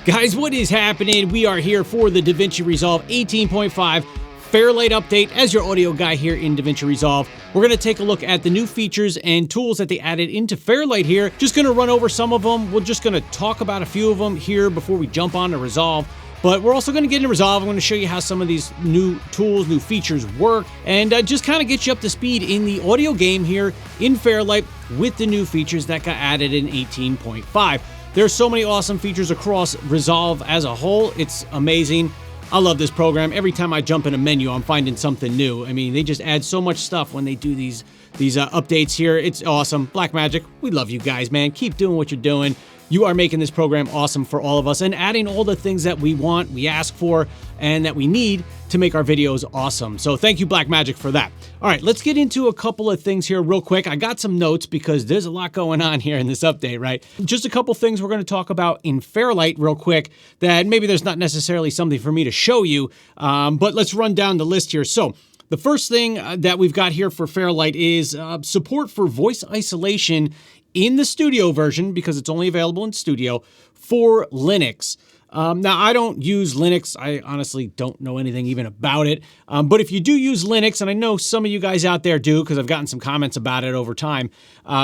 Guys, what is happening? We are here for the DaVinci Resolve 18.5 Fairlight update. As your audio guy here in DaVinci Resolve, we're going to take a look at the new features and tools that they added into Fairlight here. Just going to run over some of them. We're just going to talk about a few of them here before we jump on to Resolve. But we're also going to get into Resolve. I'm going to show you how some of these new tools, new features work, and just kind of get you up to speed in the audio game here in Fairlight with the new features that got added in 18.5. There's so many awesome features across Resolve as a whole. It's amazing. I love this program. Every time I jump in a menu, I'm finding something new. I mean, they just add so much stuff when they do these updates here. It's awesome. Blackmagic, we love you guys, man. Keep doing what you're doing. You are making this program awesome for all of us and adding all the things that we want, we ask for, and that we need to make our videos awesome. So thank you, Blackmagic, for that. All right, let's get into a couple of things here real quick. I got some notes because there's a lot going on here in this update, right? Just a couple things we're going to talk about in Fairlight real quick that maybe there's not necessarily something for me to show you, but let's run down the list here. So the first thing that we've got here for Fairlight is support for voice isolation in the studio version, because it's only available in studio, for Linux. Now, I don't use Linux. I honestly don't know anything even about it. But if you do use Linux, and I know some of you guys out there do, because I've gotten some comments about it over time,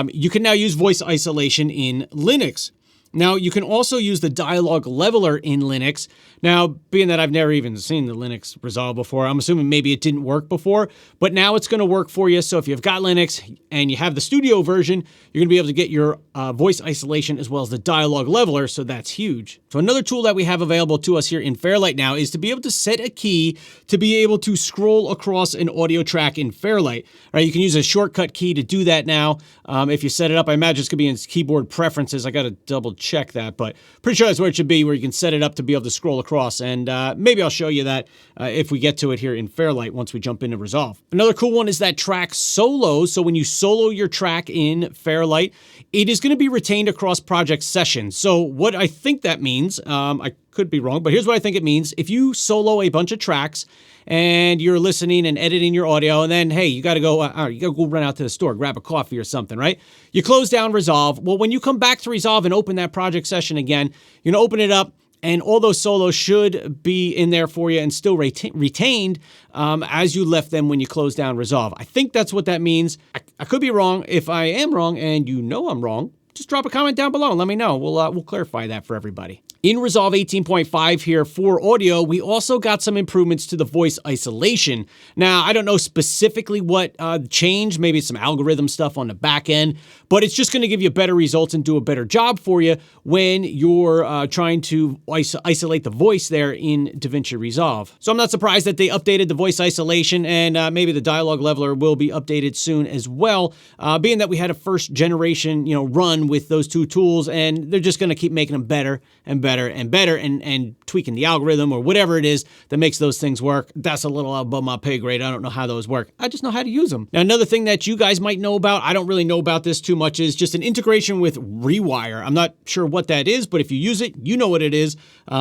you can now use voice isolation in Linux. Now, you can also use the dialogue leveler in Linux. Now, being that I've never even seen the Linux Resolve before, I'm assuming maybe it didn't work before, but now it's going to work for you. So if you've got Linux and you have the studio version, you're going to be able to get your voice isolation as well as the dialogue leveler, so that's huge. So another tool that we have available to us here in Fairlight now is to be able to set a key to be able to scroll across an audio track in Fairlight. All right, you can use a shortcut key to do that now. If you set it up, I imagine it's going to be in keyboard preferences. I got to double check that, but pretty sure that's where it should be, where you can set it up to be able to scroll across. And maybe I'll show you that if we get to it here in Fairlight once we jump into Resolve. Another cool one is that track solo. So when you solo your track in Fairlight, it is going to be retained across project sessions. So what I think that means, I could be wrong, but here's what I think it means. If you solo a bunch of tracks and you're listening and editing your audio, and then, hey, you got to go run out to the store, grab a coffee or something, right? You close down Resolve. Well, when you come back to Resolve and open that project session again, you're going to open it up, and all those solos should be in there for you and still retained as you left them when you close down Resolve. I think that's what that means. I could be wrong. If I am wrong and you know I'm wrong, just drop a comment down below and let me know. We'll clarify that for everybody. In Resolve 18.5 here for audio, we also got some improvements to the voice isolation. Now, I don't know specifically what changed. Maybe it's some algorithm stuff on the back end, but it's just going to give you better results and do a better job for you when you're trying to isolate the voice there in DaVinci Resolve. So I'm not surprised that they updated the voice isolation, and maybe the dialogue leveler will be updated soon as well, being that we had a first generation run with those two tools, and they're just going to keep making them better and better and better, and tweaking the algorithm or whatever it is that makes those things work. That's a little above my pay grade. I don't know how those work. I just know how to use them. Now, another thing that you guys might know about, I don't really know about this too much, is just an integration with Rewire. I'm not sure what that is, but if you use it, you know what it is.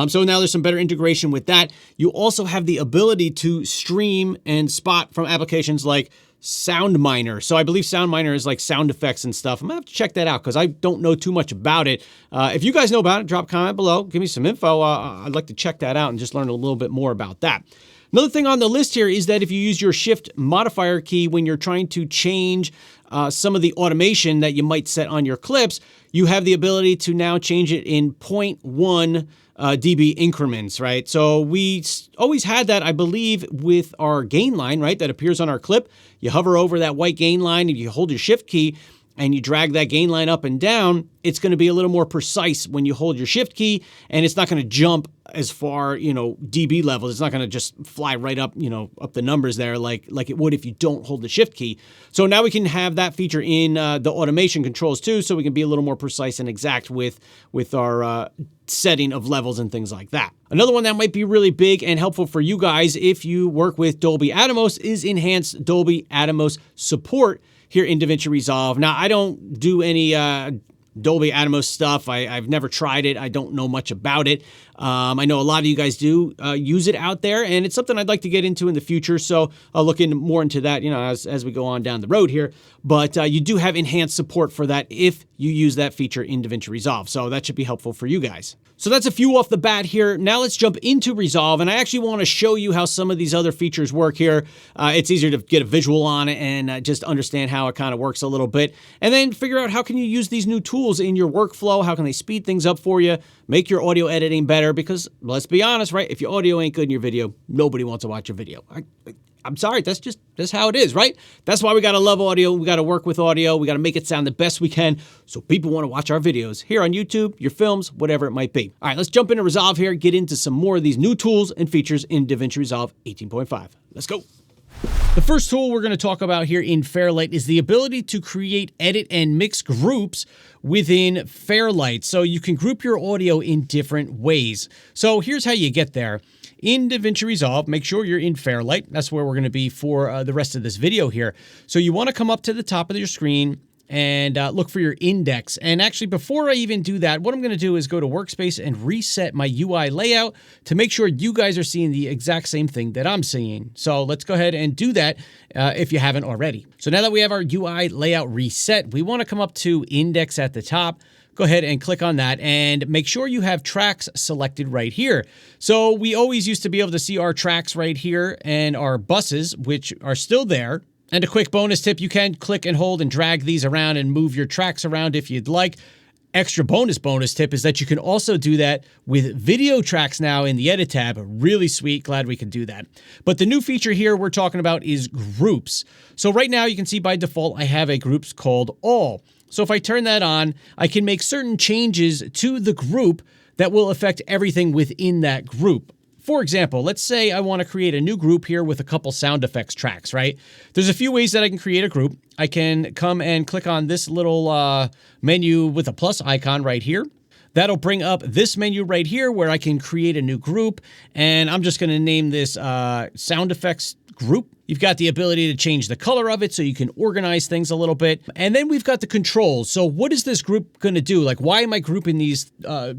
So now there's some better integration with that. You also have the ability to stream and spot from applications like Soundminer. So I believe Soundminer is like sound effects and stuff. I'm gonna have to check that out because I don't know too much about it. If you guys know about it, drop a comment below. Give me some info. I'd like to check that out and just learn a little bit more about that. Another thing on the list here is that if you use your shift modifier key when you're trying to change some of the automation that you might set on your clips, you have the ability to now change it in 0.1 dB increments, right? So we always had that, I believe, with our gain line, right? That appears on our clip. You hover over that white gain line and you hold your shift key and you drag that gain line up and down. It's going to be a little more precise when you hold your shift key, and it's not going to jump as far, dB levels. It's not going to just fly right up, up the numbers there like it would if you don't hold the shift key. So now we can have that feature in the automation controls too, so we can be a little more precise and exact with our setting of levels and things like that. Another one that might be really big and helpful for you guys if you work with Dolby Atmos is enhanced Dolby Atmos support here in DaVinci Resolve. Now, I don't do any Dolby Atmos stuff. I've never tried it. I don't know much about it. I know a lot of you guys do use it out there, and it's something I'd like to get into in the future, so I'll look more into that, as we go on down the road here. But you do have enhanced support for that if you use that feature in DaVinci Resolve. So that should be helpful for you guys. So that's a few off the bat here. Now let's jump into Resolve, and I actually want to show you how some of these other features work here. It's easier to get a visual on it and just understand how it kind of works a little bit, and then figure out how can you use these new tools in your workflow, how can they speed things up for you, make your audio editing better, because let's be honest, right? If your audio ain't good in your video, nobody wants to watch your video. I'm sorry, that's how it is, right? That's why we got to love audio. We got to work with audio. We got to make it sound the best we can so people want to watch our videos here on YouTube, your films, whatever it might be. All right, let's jump into Resolve here, get into some more of these new tools and features in DaVinci Resolve 18.5. Let's go. The first tool we're going to talk about here in Fairlight is the ability to create, edit, and mix groups within Fairlight. So you can group your audio in different ways. So here's how you get there. In DaVinci Resolve, make sure you're in Fairlight. That's where we're going to be for the rest of this video here. So you want to come up to the top of your screen and look for your index. And actually, before I even do that, what I'm going to do is go to Workspace and reset my UI layout to make sure you guys are seeing the exact same thing that I'm seeing. So let's go ahead and do that if you haven't already. So now that we have our UI layout reset, we want to come up to Index at the top. Go ahead and click on that and make sure you have tracks selected right here. So we always used to be able to see our tracks right here and our buses, which are still there. And a quick bonus tip, you can click and hold and drag these around and move your tracks around if you'd like. Extra bonus tip is that you can also do that with video tracks now in the Edit tab. Really sweet. Glad we can do that. But the new feature here we're talking about is groups. So right now you can see by default I have a groups called All. So if I turn that on, I can make certain changes to the group that will affect everything within that group. For example, let's say I want to create a new group here with a couple sound effects tracks, right? There's a few ways that I can create a group. I can come and click on this little menu with a plus icon right here. That'll bring up this menu right here where I can create a new group. And I'm just going to name this sound effects group. You've got the ability to change the color of it so you can organize things a little bit. And then we've got the controls. So what is this group going to do? Like, why am I grouping these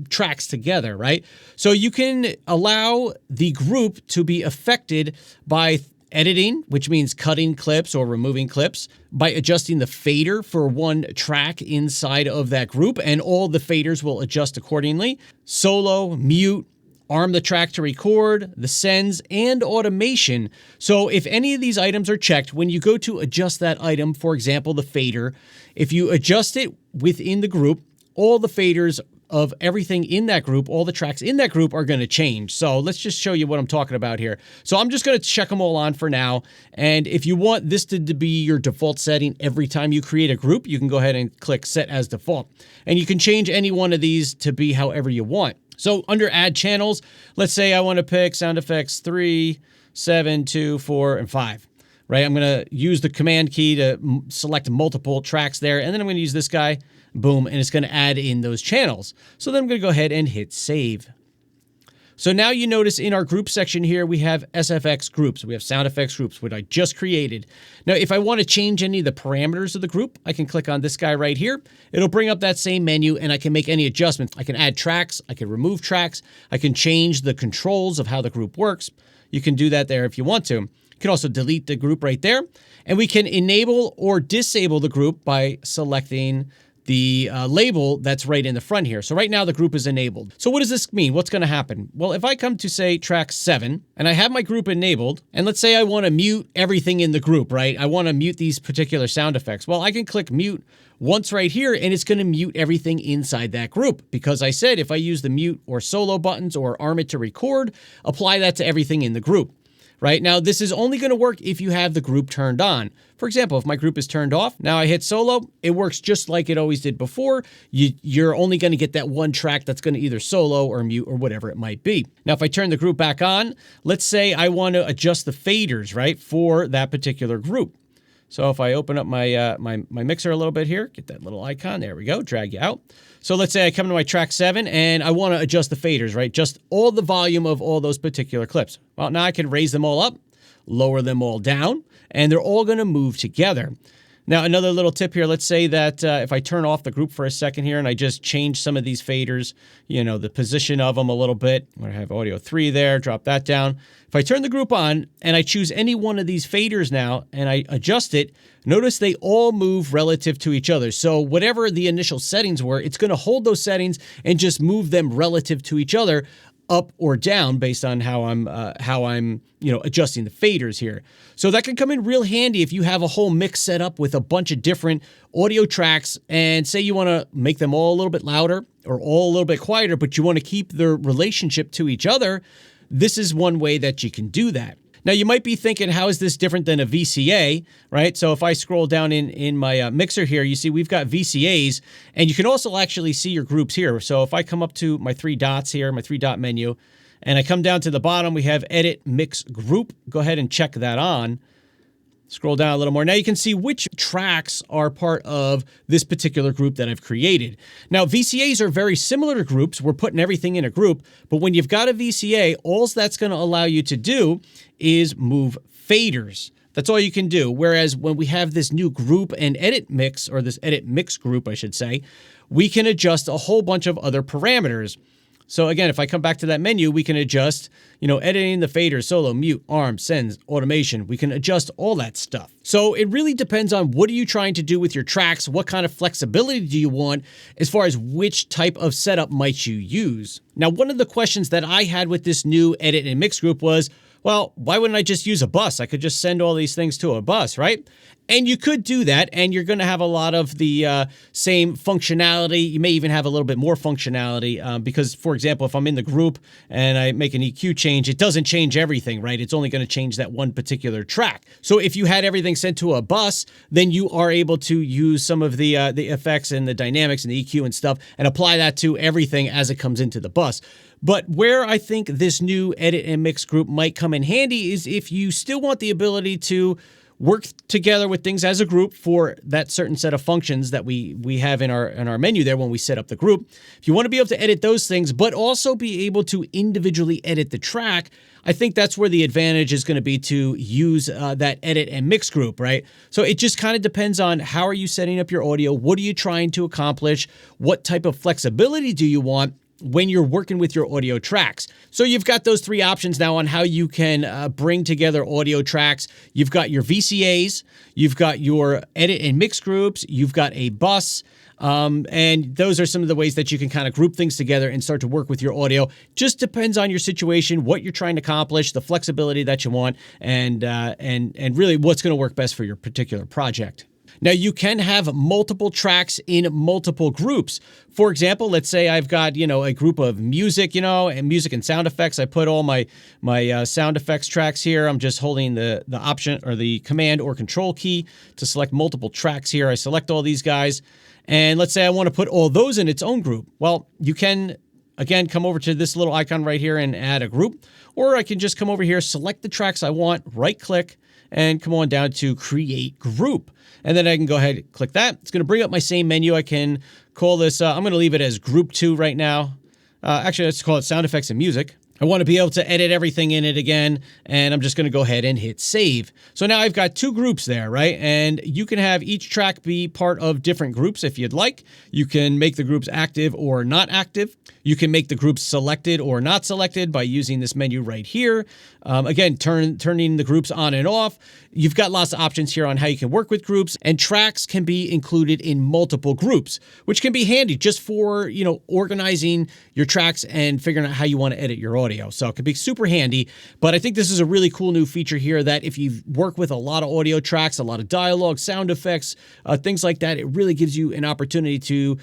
tracks together, right? So you can allow the group to be affected by editing, which means cutting clips or removing clips, by adjusting the fader for one track inside of that group, and all the faders will adjust accordingly. Solo, mute, arm the track to record, the sends, and automation. So if any of these items are checked, when you go to adjust that item, for example, the fader, if you adjust it within the group, all the faders of everything in that group, all the tracks in that group are going to change. So let's just show you what I'm talking about here. So I'm just going to check them all on for now. And if you want this to be your default setting every time you create a group, you can go ahead and click Set as Default. And you can change any one of these to be however you want. So under Add Channels, let's say I want to pick sound effects 3, 7, 2, 4, and 5. Right? I'm going to use the Command key to select multiple tracks there, and then I'm going to use this guy. Boom, and it's going to add in those channels. So then I'm going to go ahead and hit Save. So now you notice in our group section here, we have SFX groups. We have sound effects groups, which I just created. Now, if I want to change any of the parameters of the group, I can click on this guy right here. It'll bring up that same menu, and I can make any adjustments. I can add tracks. I can remove tracks. I can change the controls of how the group works. You can do that there if you want to. You can also delete the group right there. And we can enable or disable the group by selecting the label that's right in the front here. So right now the group is enabled. So what does this mean? What's going to happen? Well, if I come to say track 7 and I have my group enabled, and let's say I want to mute everything in the group, right? I want to mute these particular sound effects. Well, I can click mute once right here and it's going to mute everything inside that group, because I said if I use the mute or solo buttons or arm it to record, apply that to everything in the group. Right now, this is only going to work if you have the group turned on. For example, if my group is turned off, now I hit solo, it works just like it always did before. You're only going to get that one track that's going to either solo or mute or whatever it might be. Now, if I turn the group back on, let's say I want to adjust the faders, right, for that particular group. So if I open up my my mixer a little bit here, get that little icon, there we go, drag you out. So let's say I come to my track 7 and I want to adjust the faders, right? Just all the volume of all those particular clips. Well, now I can raise them all up, lower them all down, and they're all going to move together. Now, another little tip here, let's say that if I turn off the group for a second here and I just change some of these faders, you know, the position of them a little bit. I have audio 3 there, drop that down. If I turn the group on and I choose any one of these faders now and I adjust it, notice they all move relative to each other. So whatever the initial settings were, it's going to hold those settings and just move them relative to each other, up or down based on how I'm adjusting the faders here. So that can come in real handy if you have a whole mix set up with a bunch of different audio tracks and say you want to make them all a little bit louder or all a little bit quieter, but you want to keep their relationship to each other. This is one way that you can do that. Now, you might be thinking, how is this different than a VCA, right? So if I scroll down in my mixer here, you see we've got VCAs, and you can also actually see your groups here. So if I come up to my 3 dots here, my 3-dot menu, and I come down to the bottom, we have Edit Mix Group. Go ahead and check that on. Scroll down a little more. Now you can see which tracks are part of this particular group that I've created. Now, VCAs are very similar to groups. We're putting everything in a group, but when you've got a VCA, all that's going to allow you to do is move faders. That's all you can do. Whereas when we have this new group and edit mix, or this edit mix group, I should say, we can adjust a whole bunch of other parameters. So again, if I come back to that menu, we can adjust, editing the faders, solo, mute, arm, sends, automation. We can adjust all that stuff. So it really depends on what are you trying to do with your tracks? What kind of flexibility do you want as far as which type of setup might you use? Now, one of the questions that I had with this new edit and mix group was, well, why wouldn't I just use a bus? I could just send all these things to a bus, right? And you could do that, and you're going to have a lot of the same functionality. You may even have a little bit more functionality because, for example, if I'm in the group and I make an EQ change, it doesn't change everything, right? It's only going to change that one particular track. So if you had everything sent to a bus, then you are able to use some of the effects and the dynamics and the EQ and stuff and apply that to everything as it comes into the bus. But where I think this new edit and mix group might come in handy is if you still want the ability to work together with things as a group for that certain set of functions that we have in our menu there when we set up the group. If you want to be able to edit those things, but also be able to individually edit the track, I think that's where the advantage is going to be to use that edit and mix group, right? So it just kind of depends on how are you setting up your audio, what are you trying to accomplish, what type of flexibility do you want when you're working with your audio tracks. So you've got those 3 options now on how you can bring together audio tracks. You've got your VCAs, you've got your edit and mix groups, you've got a bus, and those are some of the ways that you can kind of group things together and start to work with your audio. Just depends on your situation, what you're trying to accomplish, the flexibility that you want, and really what's going to work best for your particular project. Now, you can have multiple tracks in multiple groups. For example, let's say I've got, a group of music, and music and sound effects. I put all my sound effects tracks here. I'm just holding the option or the command or control key to select multiple tracks here. I select all these guys. And let's say I want to put all those in its own group. Well, you can, again, come over to this little icon right here and add a group. Or I can just come over here, select the tracks I want, right-click, and come on down to Create Group. And then I can go ahead and click that. It's going to bring up my same menu. I can call this, I'm going to leave it as Group 2 right now. Actually, let's call it Sound Effects and Music. I want to be able to edit everything in it again, and I'm just going to go ahead and hit Save. So now I've got 2 groups there, right? And you can have each track be part of different groups if you'd like. You can make the groups active or not active. You can make the groups selected or not selected by using this menu right here. Again, turning the groups on and off. You've got lots of options here on how you can work with groups, and tracks can be included in multiple groups, which can be handy just for, organizing your tracks and figuring out how you want to edit your audio. So it can be super handy, but I think this is a really cool new feature here that if you work with a lot of audio tracks, a lot of dialogue, sound effects, things like that, it really gives you an opportunity to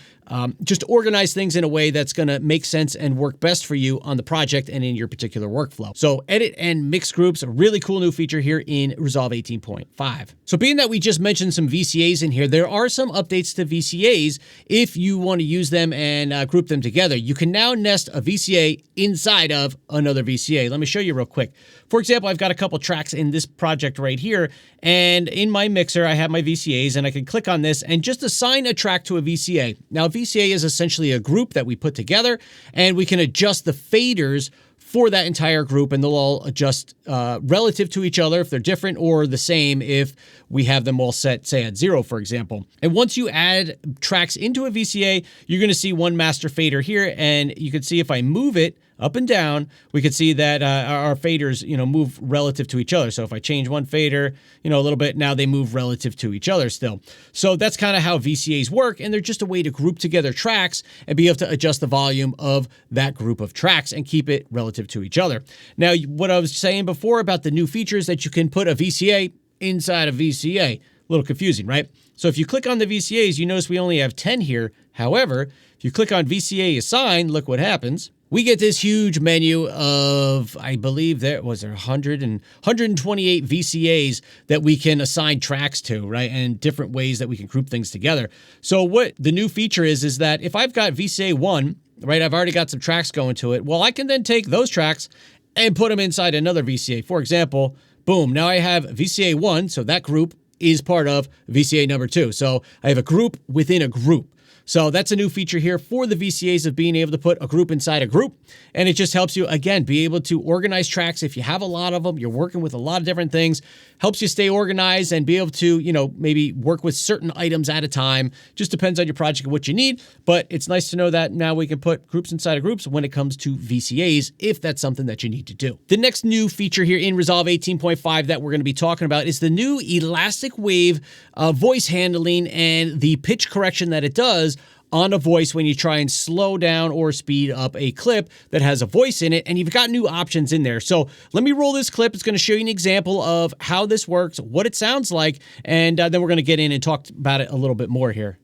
just organize things in a way that's going to make sense and work best for you on the project and in your particular workflow. So edit and mix groups, a really cool new feature here in Resolve 18.5. So being that we just mentioned some VCAs in here, there are some updates to VCAs if you want to use them and group them together. You can now nest a VCA inside of another VCA. Let me show you real quick. For example, I've got a couple tracks in this project right here, and in my mixer, I have my VCAs, and I can click on this and just assign a track to a VCA. Now, a VCA is essentially a group that we put together, and we can adjust the faders for that entire group, and they'll all adjust relative to each other if they're different, or the same if we have them all set, say, at 0, for example. And once you add tracks into a VCA, you're going to see one master fader here, and you can see if I move it up and down, we can see that our faders, move relative to each other. So if I change one fader, a little bit, now they move relative to each other still. So that's kind of how VCAs work, and they're just a way to group together tracks and be able to adjust the volume of that group of tracks and keep it relative to each other. Now, what I was saying before about the new features that you can put a VCA inside a VCA, a little confusing, right? So if you click on the VCAs, you notice we only have 10 here. However, if you click on VCA assign, look what happens. We get this huge menu of, I believe there was 128 VCAs that we can assign tracks to, right? And different ways that we can group things together. So what the new feature is that if I've got VCA 1, right, I've already got some tracks going to it. Well, I can then take those tracks and put them inside another VCA. For example, boom, now I have VCA 1, so that group is part of VCA number 2. So I have a group within a group. So that's a new feature here for the VCAs of being able to put a group inside a group. And it just helps you, again, be able to organize tracks. If you have a lot of them, you're working with a lot of different things, helps you stay organized and be able to, maybe work with certain items at a time. Just depends on your project and what you need. But it's nice to know that now we can put groups inside of groups when it comes to VCAs, if that's something that you need to do. The next new feature here in Resolve 18.5 that we're going to be talking about is the new elastic wave voice handling and the pitch correction that it does on a voice when you try and slow down or speed up a clip that has a voice in it, and you've got new options in there. So let me roll this clip. It's going to show you an example of how this works, what it sounds like, and then we're going to get in and talk about it a little bit more here.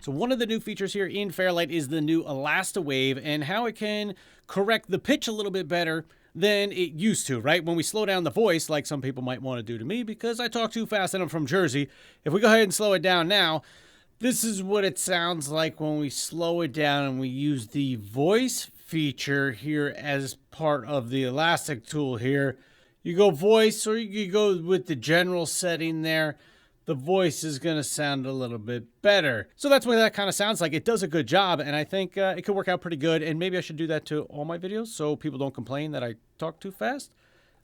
So one of the new features here in Fairlight is the new Elastawave and how it can correct the pitch a little bit better than it used to, right? When we slow down the voice, like some people might want to do to me because I talk too fast and I'm from Jersey. If we go ahead and slow it down now, this is what it sounds like when we slow it down and we use the voice feature here as part of the elastic tool here. You go voice, or you go with the general setting there. The voice is going to sound a little bit better. So that's what that kind of sounds like. It does a good job, and I think it could work out pretty good. And maybe I should do that to all my videos so people don't complain that I talk too fast.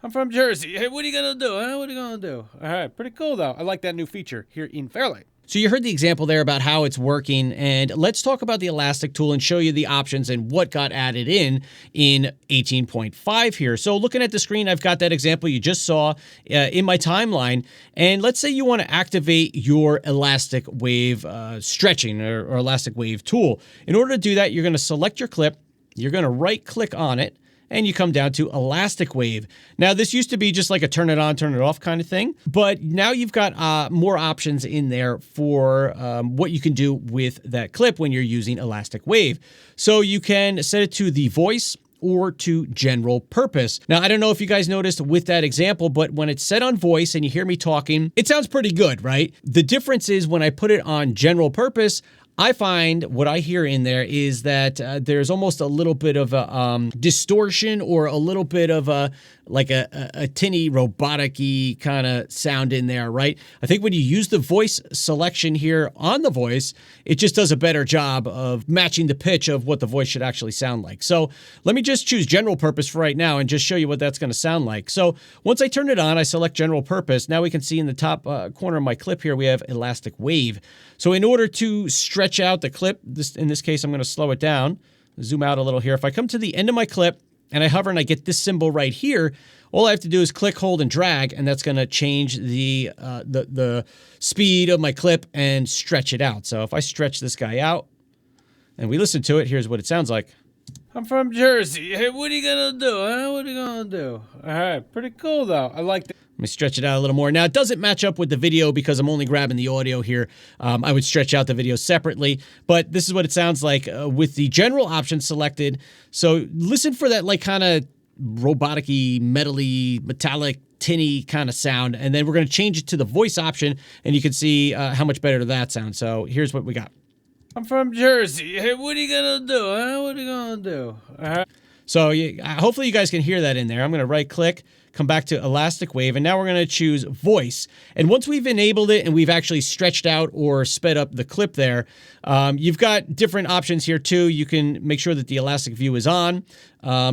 I'm from Jersey. Hey, what are you going to do? Huh? What are you going to do? All right, pretty cool, though. I like that new feature here in Fairlight. So you heard the example there about how it's working, and let's talk about the elastic tool and show you the options and what got added in 18.5 here. So looking at the screen, I've got that example you just saw in my timeline, and let's say you want to activate your elastic wave stretching or elastic wave tool. In order to do that, you're going to select your clip, you're going to right click on it, and you come down to elastic wave. Now, this used to be just like a turn it on, turn it off kind of thing, but now you've got more options in there for what you can do with that clip when you're using elastic wave. So you can set it to the voice or to general purpose. Now, I don't know if you guys noticed with that example, but when it's set on voice and you hear me talking, it sounds pretty good, right? The difference is when I put it on general purpose, I find what I hear in there is that there's almost a little bit of a distortion or a little bit of a tinny robotic-y kind of sound in there, right? I think when you use the voice selection here on the voice, it just does a better job of matching the pitch of what the voice should actually sound like. So let me just choose general purpose for right now and just show you what that's going to sound like. So once I turn it on, I select general purpose. Now we can see in the top corner of my clip here, we have elastic wave. So in order to stretch out the clip, in this case, I'm going to slow it down, zoom out a little here. If I come to the end of my clip and I hover and I get this symbol right here, all I have to do is click, hold, and drag, and that's going to change the speed of my clip and stretch it out. So if I stretch this guy out and we listen to it, here's what it sounds like. I'm from Jersey. Hey, what are you going to do? Huh? What are you going to do? All right, pretty cool, though. I like that. Let me stretch it out a little more. Now, it doesn't match up with the video because I'm only grabbing the audio here. I would stretch out the video separately, but this is what it sounds like with the general option selected. So listen for that like kind of robotic-y, metal-y, metallic, tinny kind of sound, and then we're going to change it to the voice option, and you can see how much better that sounds. So here's what we got. I'm from Jersey. Hey, what are you going to do? Huh? What are you going to do? All right. So hopefully you guys can hear that in there. I'm going to right-click, come back to elastic wave, and now we're going to choose voice. And once we've enabled it and we've actually stretched out or sped up the clip there, you've got different options here too. You can make sure that the elastic view is on,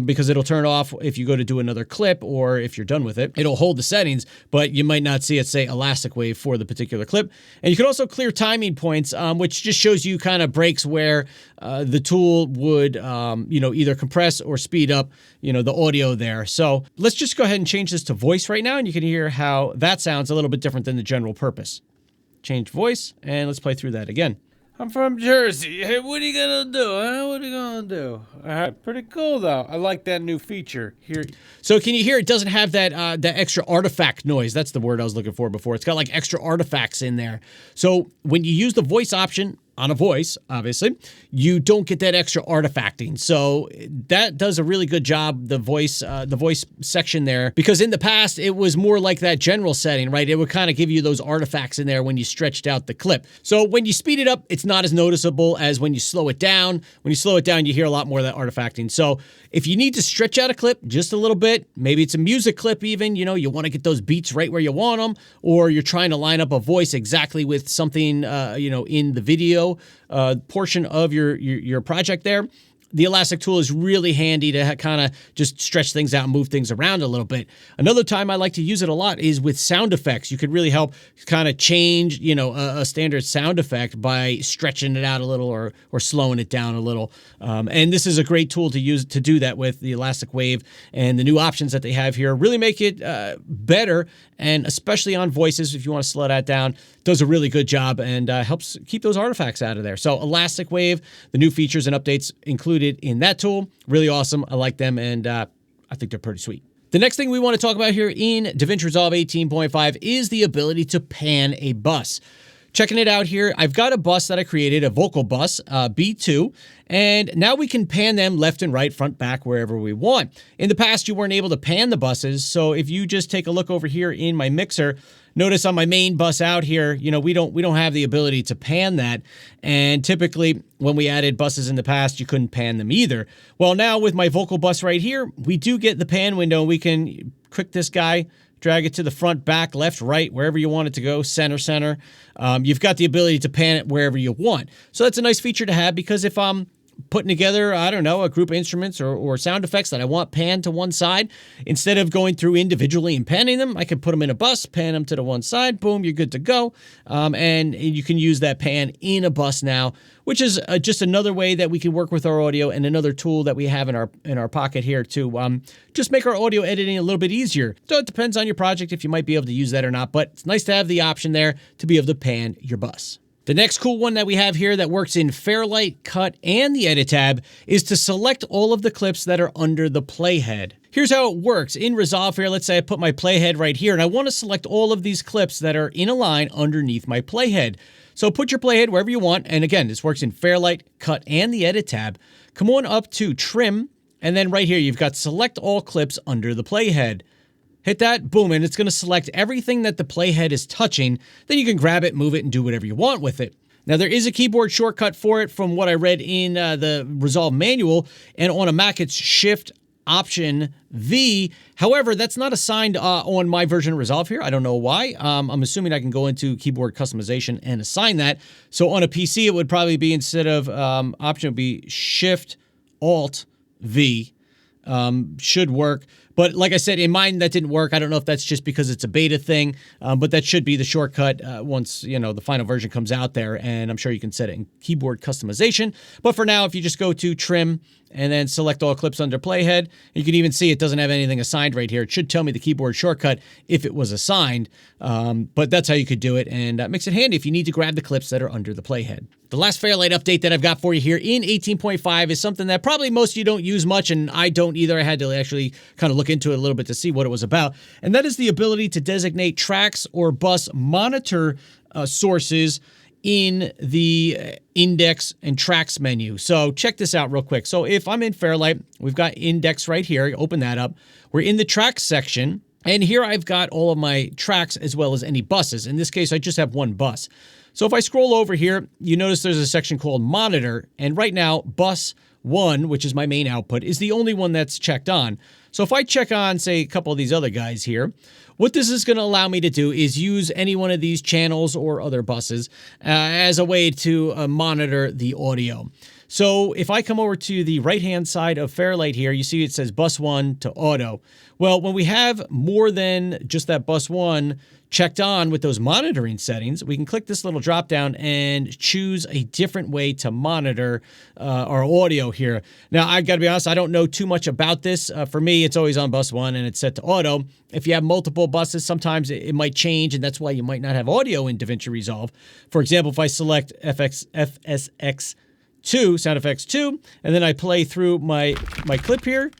because it'll turn off if you go to do another clip, or if you're done with it. It'll hold the settings, but you might not see it say elastic wave for the particular clip. And you can also clear timing points, which just shows you kind of breaks where the tool would, either compress or speed up, the audio there. So let's just go ahead and change this to voice right now, and you can hear how that sounds a little bit different than the general purpose. Change voice, and let's play through that again. I'm from Jersey. Hey, what are you gonna do, huh? What are you gonna do? All right, pretty cool though. I like that new feature here. So can you hear it doesn't have that that extra artifact noise? That's the word I was looking for before. It's got like extra artifacts in there. So when you use the voice option on a voice, obviously, you don't get that extra artifacting. So that does a really good job, the voice section there, because in the past it was more like that general setting, right? It would kind of give you those artifacts in there when you stretched out the clip. So when you speed it up, it's not as noticeable as when you slow it down. When you slow it down, you hear a lot more of that artifacting. So if you need to stretch out a clip just a little bit, maybe it's a music clip even, you want to get those beats right where you want them, or you're trying to line up a voice exactly with something, in the video portion of your project there, the elastic tool is really handy to kind of just stretch things out and move things around a little bit. Another time I like to use it a lot is with sound effects. You could really help kind of change, a standard sound effect by stretching it out a little or slowing it down a little. And this is a great tool to use to do that with the elastic wave, and the new options that they have here really make it better. And especially on voices, if you want to slow that down, does a really good job and helps keep those artifacts out of there. So elastic wave, the new features and updates included in that tool, really awesome. I like them, and I think they're pretty sweet. The next thing we want to talk about here in DaVinci Resolve 18.5 is the ability to pan a bus. Checking it out here, I've got a bus that I created, a vocal bus, B2, and now we can pan them left and right, front, back, wherever we want. In the past, you weren't able to pan the buses, so if you just take a look over here in my mixer, notice on my main bus out here, we don't have the ability to pan that, and typically when we added buses in the past, you couldn't pan them either. Well, now with my vocal bus right here, we do get the pan window. We can click this guy, drag it to the front, back, left, right, wherever you want it to go, center. You've got the ability to pan it wherever you want. So that's a nice feature to have, because if I'm putting together, I don't know, a group of instruments or sound effects that I want panned to one side, instead of going through individually and panning them, I can put them in a bus, pan them to the one side, boom, you're good to go. And you can use that pan in a bus now, which is just another way that we can work with our audio, and another tool that we have in our pocket here to just make our audio editing a little bit easier. So it depends on your project if you might be able to use that or not, but it's nice to have the option there to be able to pan your bus. The next cool one that we have here that works in Fairlight, Cut, and the Edit tab is to select all of the clips that are under the playhead. Here's how it works. In Resolve here, let's say I put my playhead right here, and I want to select all of these clips that are in a line underneath my playhead. So put your playhead wherever you want, and again, this works in Fairlight, Cut, and the Edit tab. Come on up to Trim, and then right here, you've got Select All Clips under the playhead. Hit that, boom, and it's going to select everything that the playhead is touching. Then you can grab it, move it, and do whatever you want with it. Now, there is a keyboard shortcut for it from what I read in the Resolve manual, and on a Mac, it's Shift Option V. However, that's not assigned on my version of Resolve here. I don't know why. I'm assuming I can go into keyboard customization and assign that. So on a PC, it would probably be, instead of option, it would be Shift Alt V. Should work. But like I said, in mine, that didn't work. I don't know if that's just because it's a beta thing, but that should be the shortcut once, the final version comes out there, and I'm sure you can set it in keyboard customization. But for now, if you just go to Trim and then select all clips under Playhead, you can even see it doesn't have anything assigned right here. It should tell me the keyboard shortcut if it was assigned, but that's how you could do it, and that makes it handy if you need to grab the clips that are under the Playhead. The last Fairlight update that I've got for you here in 18.5 is something that probably most of you don't use much, and I don't either. I had to actually kind of look into it a little bit to see what it was about, and that is the ability to designate tracks or bus monitor sources in the index and tracks menu. So check this out real quick. So if I'm in Fairlight, we've got index right here. Open that up. We're in the tracks section, and here I've got all of my tracks as well as any buses. In this case, I just have one bus. So if I scroll over here, you notice there's a section called Monitor, and right now, bus 1, which is my main output, is the only one that's checked on. So if I check on, say, a couple of these other guys here, what this is going to allow me to do is use any one of these channels or other buses as a way to monitor the audio. So if I come over to the right-hand side of Fairlight here, you see it says bus 1 to auto. Well, when we have more than just that bus 1 checked on with those monitoring settings, we can click this little drop down and choose a different way to monitor our audio here. Now, I've got to be honest, I don't know too much about this. For me, it's always on bus 1 and it's set to auto. If you have multiple buses, sometimes it might change, and that's why you might not have audio in DaVinci Resolve. For example, if I select FSX 2, sound effects 2, and then I play through my clip here,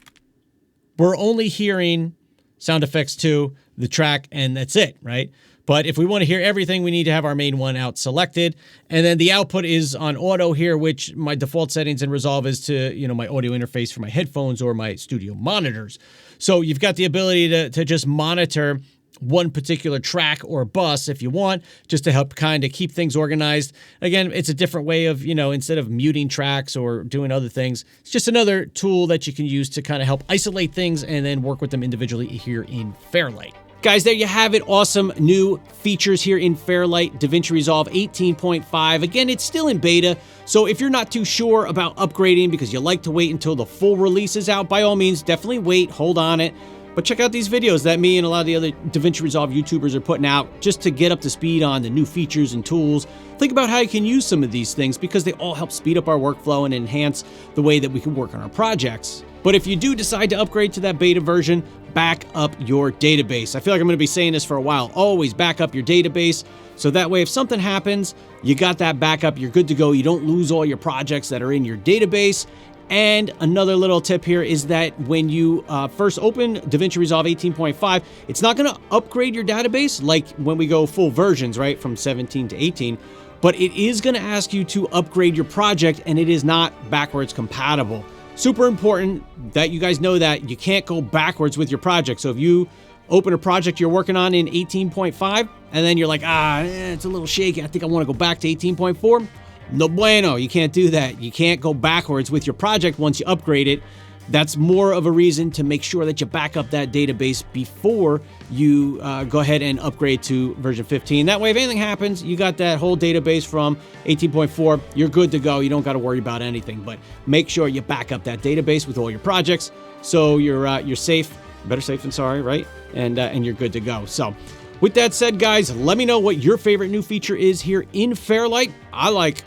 we're only hearing sound effects 2, the track, and that's it, right? But if we want to hear everything, we need to have our main one out selected. And then the output is on auto here, which my default settings in Resolve is to, my audio interface for my headphones or my studio monitors. So you've got the ability to just monitor one particular track or bus if you want, just to help kind of keep things organized. Again, it's a different way of, instead of muting tracks or doing other things, it's just another tool that you can use to kind of help isolate things and then work with them individually here in Fairlight. Guys, there you have it. Awesome new features here in Fairlight DaVinci Resolve 18.5. Again, it's still in beta, so if you're not too sure about upgrading because you like to wait until the full release is out, by all means, definitely wait, hold on it. But check out these videos that me and a lot of the other DaVinci Resolve YouTubers are putting out just to get up to speed on the new features and tools. Think about how you can use some of these things because they all help speed up our workflow and enhance the way that we can work on our projects. But if you do decide to upgrade to that beta version, back up your database. I feel like I'm going to be saying this for a while. Always back up your database. So that way, if something happens, you got that backup, you're good to go. You don't lose all your projects that are in your database. And another little tip here is that when you first open DaVinci Resolve 18.5, it's not going to upgrade your database like when we go full versions, right, from 17 to 18, but it is going to ask you to upgrade your project, and it is not backwards compatible. Super important that you guys know that you can't go backwards with your project. So if you open a project you're working on in 18.5, and then you're like, it's a little shaky, I think I want to go back to 18.4, no bueno, you can't do that. You can't go backwards with your project once you upgrade it. That's more of a reason to make sure that you back up that database before you go ahead and upgrade to version 15. That way, if anything happens, you got that whole database from 18.4, you're good to go. You don't got to worry about anything, but make sure you back up that database with all your projects so you're safe. Better safe than sorry, right? And you're good to go. So with that said, guys, let me know what your favorite new feature is here in Fairlight. I like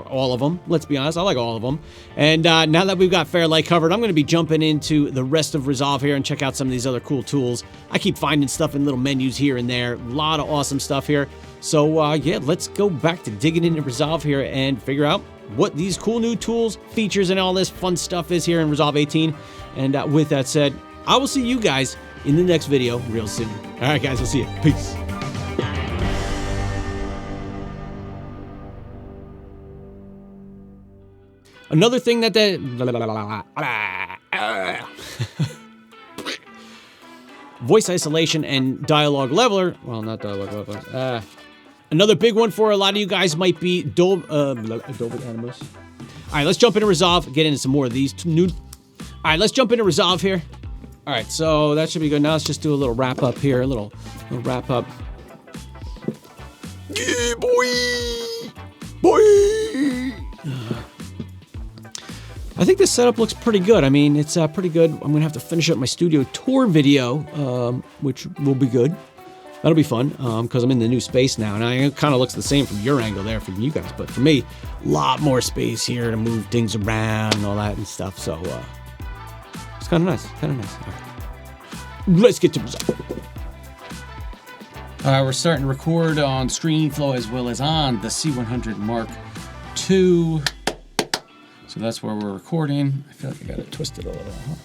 all of them. Let's be honest, I like all of them. And now that we've got Fairlight covered, I'm going to be jumping into the rest of Resolve here and check out some of these other cool tools. I keep finding stuff in little menus here and there. A lot of awesome stuff here. So yeah, let's go back to digging into Resolve here and figure out what these cool new tools, features, and all this fun stuff is here in Resolve 18. And with that said, I will see you guys in the next video real soon. All right, guys, we'll see you. Peace. Another thing that voice isolation and dialogue leveler, well, not dialogue leveler, another big one for a lot of you guys might be Dolby Atmos. All right, let's jump into Resolve, get into some more of these new. All right, let's jump into Resolve here. All right, so that should be good. Now let's just do a little wrap up here, a little wrap up. Yeah, boy. I think this setup looks pretty good. I mean, it's pretty good. I'm gonna have to finish up my studio tour video, which will be good. That'll be fun, because I'm in the new space now, and it kind of looks the same from your angle there from you guys, but for me, a lot more space here to move things around and all that and stuff, so it's kind of nice, All right. Let's get to Resolve. We're starting to record on ScreenFlow as well as on the C100 Mark II. So that's where we're recording. I feel like I got it twisted a little. Huh?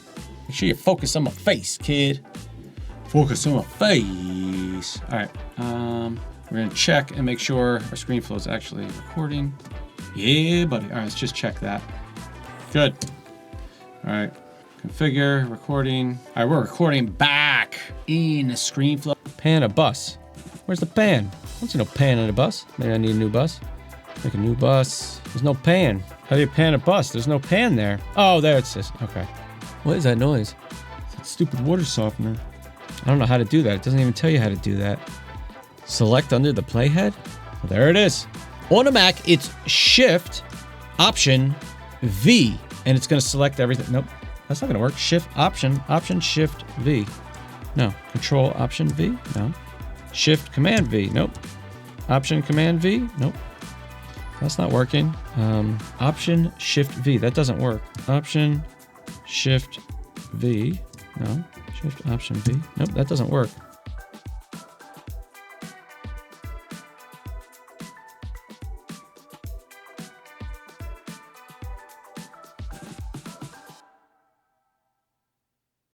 Make sure you focus on my face, kid. Focus on my face. All right, we're gonna check and make sure our ScreenFlow is actually recording. Yeah, buddy. All right, let's just check that. Good. All right, configure, recording. All right, we're recording back in ScreenFlow. Pan a bus. Where's the pan? I don't see no pan in a bus. Maybe I need a new bus. Make a new bus. There's no pan. How do you pan a bus? There's no pan there. Oh, there it says. Okay. What is that noise? Stupid water softener. I don't know how to do that. It doesn't even tell you how to do that. Select under the playhead. Well, there it is. On a Mac, it's Shift, Option, V, and it's going to select everything. Nope, that's not going to work. Shift, Option, Shift, V. No. Control, Option, V. No. Shift, Command, V. Nope. Option, Command, V. Nope. That's not working. Option, Shift, V. That doesn't work. Option, Shift, V. No. Shift, Option, V. Nope, that doesn't work.